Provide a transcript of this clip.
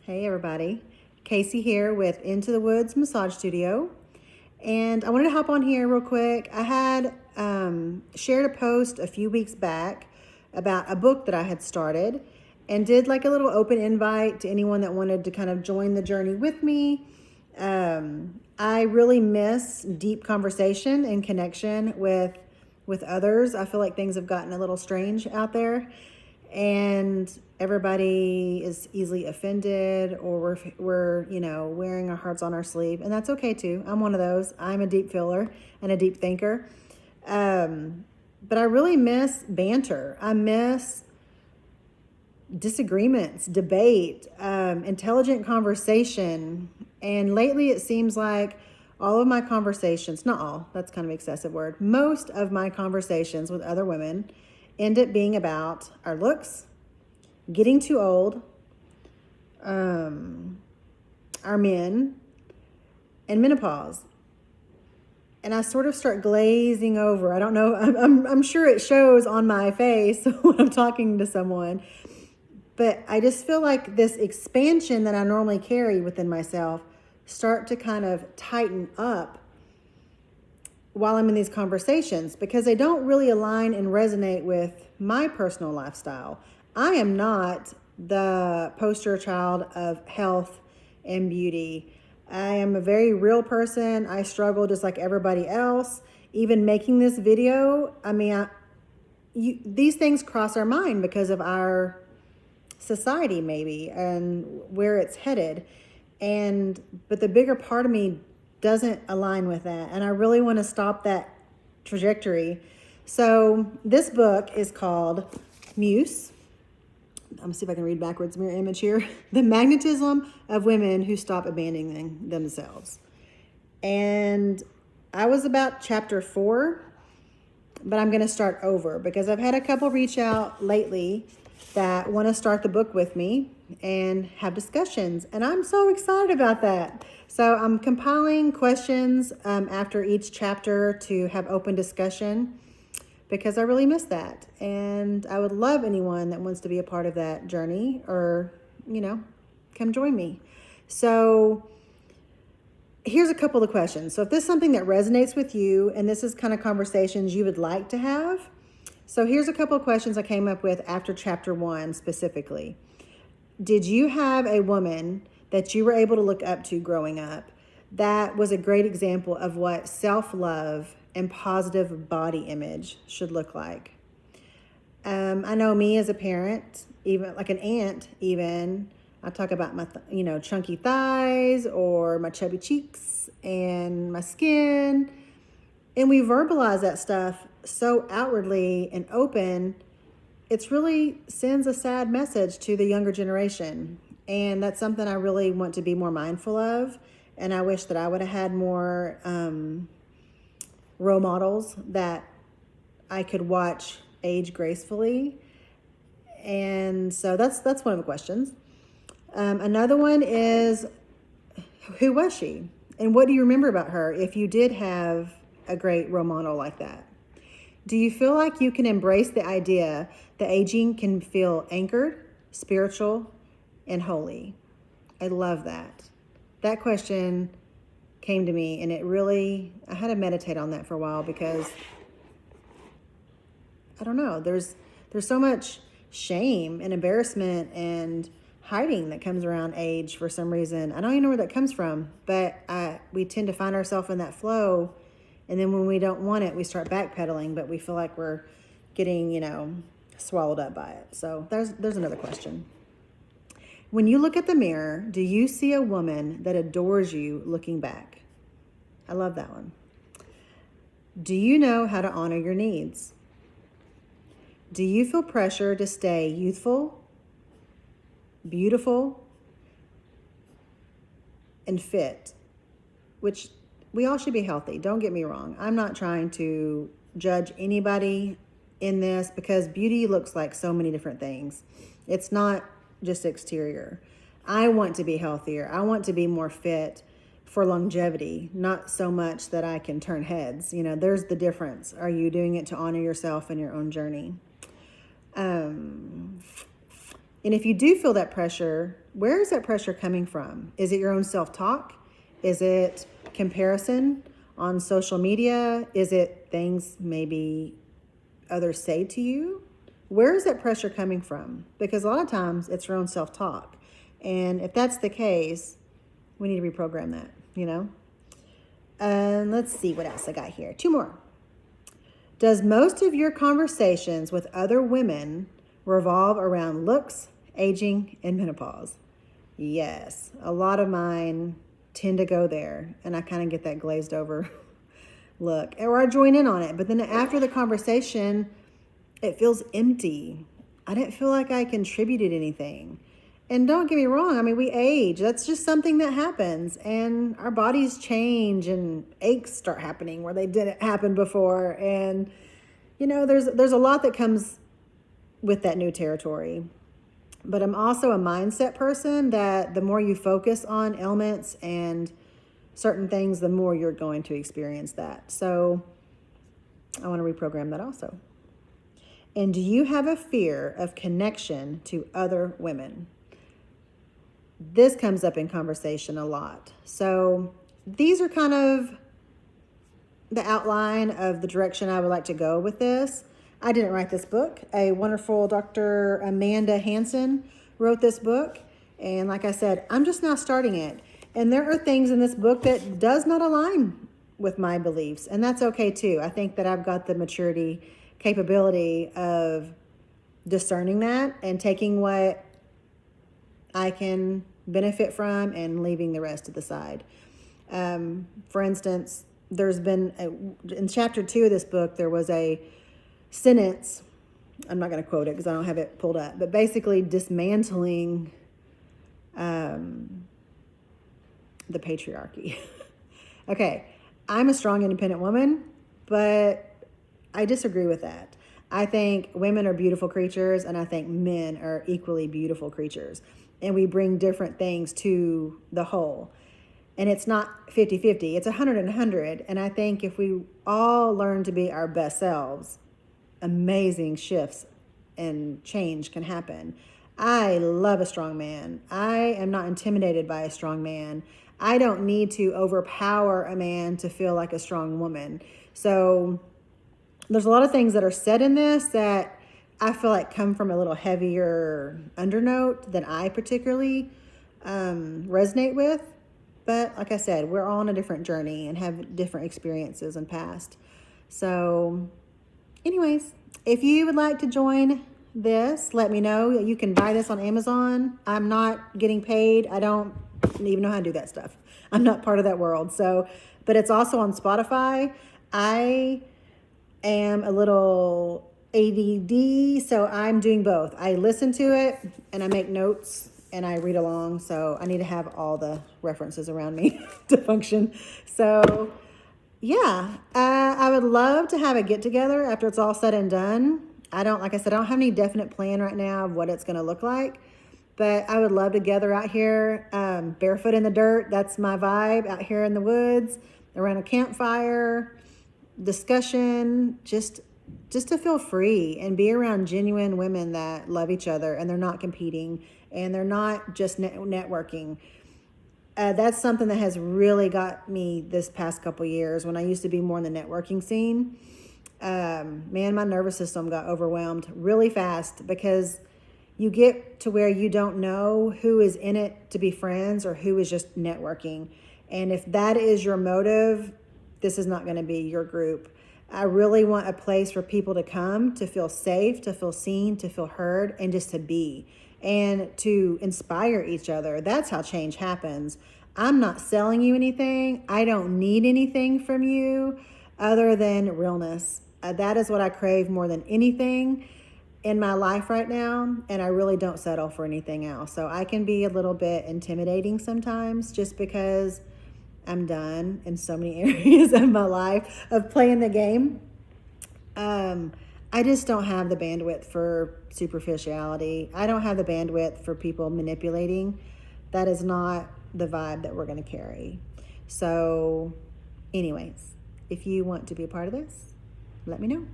Hey everybody, Casey here with Into the Woods Massage Studio, and I wanted to hop on here real quick. I had shared a post a few weeks back about a book that I had started and did like a little open invite to anyone that wanted to kind of join the journey with me. I really miss deep conversation and connection with others. I feel like things have gotten a little strange out there, and everybody is easily offended, or we're wearing our hearts on our sleeve, and that's okay too. I'm one of those. I'm a deep feeler and a deep thinker, but I really miss banter. I miss disagreements, debate, intelligent conversation. And lately it seems like all of my conversations, not all, that's kind of an excessive word, most of my conversations with other women end up being about our looks, getting too old, our men, and menopause. And I sort of start glazing over. I don't know, I'm sure it shows on my face when I'm talking to someone. But I just feel like this expansion that I normally carry within myself start to kind of tighten up while I'm in these conversations, because they don't really align and resonate with my personal lifestyle. I am not the poster child of health and beauty. I am a very real person. I struggle just like everybody else. Even making this video, these things cross our mind because of our society maybe and where it's headed. But the bigger part of me doesn't align with that, and I really want to stop that trajectory. So this book is called MUSE. I'm gonna see if I can read backwards, mirror image here. The Magnetism of Women Who Stop Abandoning Themselves. And I was about chapter 4, but I'm gonna start over because I've had a couple reach out lately that want to start the book with me and have discussions, and I'm so excited about that. So I'm compiling questions after each chapter to have open discussion, because I really miss that, and I would love anyone that wants to be a part of that journey, or come join me. So here's a couple of questions. So if this is something that resonates with you and this is kind of conversations you would like to have, so here's a couple of questions I came up with after chapter 1 specifically. Did you have a woman that you were able to look up to growing up that was a great example of what self-love and positive body image should look like? I know me as a parent, even like an aunt, even I talk about my chunky thighs or my chubby cheeks and my skin, and we verbalize that stuff so outwardly and open, it's really sends a sad message to the younger generation. And that's something I really want to be more mindful of. And I wish that I would have had more role models that I could watch age gracefully. And so that's one of the questions. Another one is, who was she? And what do you remember about her if you did have a great role model like that? Do you feel like you can embrace the idea that aging can feel anchored, spiritual, and holy? I love that. That question came to me, and I had to meditate on that for a while, because I don't know, there's so much shame and embarrassment and hiding that comes around age for some reason. I don't even know where that comes from, but we tend to find ourselves in that flow. And then when we don't want it, we start backpedaling, but we feel like we're getting, swallowed up by it. So there's another question. When you look at the mirror, do you see a woman that adores you looking back? I love that one. Do you know how to honor your needs? Do you feel pressure to stay youthful, beautiful, and fit? Which we all should be healthy. Don't get me wrong. I'm not trying to judge anybody in this, because beauty looks like so many different things. It's not just exterior. I want to be healthier. I want to be more fit for longevity, not so much that I can turn heads. There's the difference. Are you doing it to honor yourself and your own journey? And if you do feel that pressure, where is that pressure coming from? Is it your own self-talk? Is it comparison on social media? Is it things maybe others say to you? Where is that pressure coming from? Because a lot of times it's your own self-talk. And if that's the case, we need to reprogram that, you know? Let's see what else I got here. 2 more. Does most of your conversations with other women revolve around looks, aging, and menopause? Yes, a lot of mine tend to go there, and I kind of get that glazed over look, or I join in on it. But then after the conversation, it feels empty. I didn't feel like I contributed anything. And don't get me wrong, I mean, we age. That's just something that happens. And our bodies change and aches start happening where they didn't happen before. And, you know, there's a lot that comes with that new territory. But I'm also a mindset person that the more you focus on ailments and certain things, the more you're going to experience that. So I want to reprogram that also. And do you have a fear of connection to other women? This comes up in conversation a lot. So these are kind of the outline of the direction I would like to go with this. I didn't write this book. A wonderful Dr. Amanda Hansen wrote this book. And like I said, I'm just now starting it. And there are things in this book that does not align with my beliefs. And that's okay too. I think that I've got the maturity capability of discerning that and taking what I can benefit from and leaving the rest to the side. For instance, there's been, in chapter 2 of this book, there was a sentence, I'm not going to quote it because I don't have it pulled up, but basically dismantling the patriarchy. Okay, I'm a strong, independent woman, but I disagree with that. I think women are beautiful creatures, and I think men are equally beautiful creatures. And we bring different things to the whole. And it's not 50-50, it's 100 and 100. And I think if we all learn to be our best selves, amazing shifts and change can happen. I love a strong man. I am not intimidated by a strong man. I don't need to overpower a man to feel like a strong woman. So there's a lot of things that are said in this that I feel like come from a little heavier undernote than I particularly resonate with. But like I said, we're all on a different journey and have different experiences and past. So anyways, if you would like to join this, let me know. You can buy this on Amazon. I'm not getting paid. I don't even know how to do that stuff. I'm not part of that world. So, but it's also on Spotify. I am a little ADD, so I'm doing both. I listen to it and I make notes and I read along. So I need to have all the references around me to function. So yeah, I would love to have a get together after it's all said and done. Like I said, I don't have any definite plan right now of what it's going to look like, but I would love to gather out here, barefoot in the dirt. That's my vibe, out here in the woods, around a campfire, discussion, just to feel free and be around genuine women that love each other and they're not competing and they're not just networking. That's something that has really got me this past couple years when I used to be more in the networking scene. Man, my nervous system got overwhelmed really fast because you get to where you don't know who is in it to be friends or who is just networking. And if that is your motive, this is not going to be your group. I really want a place for people to come, to feel safe, to feel seen, to feel heard, and just to be and to inspire each other. That's how change happens. I'm not selling you anything. I don't need anything from you other than realness. That is what I crave more than anything in my life right now, and I really don't settle for anything else. So I can be a little bit intimidating sometimes just because I'm done in so many areas of my life of playing the game. I just don't have the bandwidth for superficiality. I don't have the bandwidth for people manipulating. That is not the vibe that we're going to carry. So anyways, if you want to be a part of this, let me know.